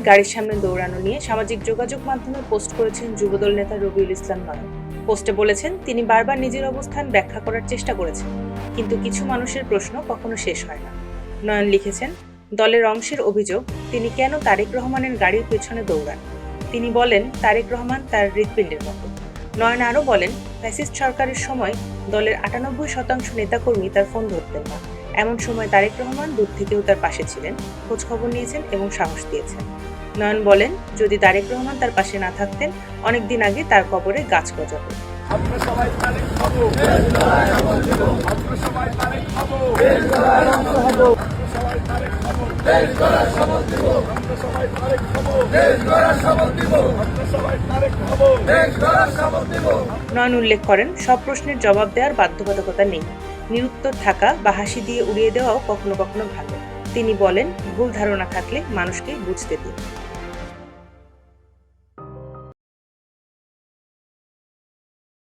গাড়ির সামনে দৌড়ানো নিয়ে সামাজিক যোগাযোগ মাধ্যমে পোস্ট করেছেন যুবদল নেতা রবিউল ইসলাম নয়ন। পোস্টে বলেছেন, তিনি বারবার নিজের অবস্থান ব্যাখ্যা করার চেষ্টা করেছেন, কিন্তু কিছু মানুষের প্রশ্ন কখনো শেষ হয় না। নয়ন লিখেছেন, দলের অংশের অভিযোগ তিনি কেন তারেক রহমানের গাড়ির পেছনে দৌড়ান। তিনি বলেন, তারেক রহমান তার হৃৎপিণ্ডের মতো। নয়ন আরও বলেন, ফ্যাসিস্ট সরকারের সময় দলের 98% নেতাকর্মী তার ফোন ধরতেন না। এমন সময় তারেক রহমান দূর থেকেও তার পাশে ছিলেন, খোঁজখবর নিয়েছেন এবং সাহস দিয়েছেন। নয়ন বলেন, যদি তারেক রহমান তার পাশে না থাকতেন, অনেকদিন আগে তার কবরে গাছ গজাতো। আমরা সবাই তারেক হব, আমরা সবাই তারেক হব, সবাই তারেক হব, দেশ গড়ার শপথ দিব, আমরা সবাই তারেক হব, দেশ গড়ার শপথ দিব, আমরা সবাই তারেক হব, দেশ গড়ার শপথ দিব। নয়ন উল্লেখ করেন, সব প্রশ্নের জবাব দেওয়ার বাধ্যবাধকতা নেই। নিরুত্তর থাকা বা হাসি দিয়ে উড়িয়ে দেওয়াও কখনো কখনো ভালো। তিনি বলেন, ভুল ধারণা থাকলে মানুষকে বুঝতে দিন।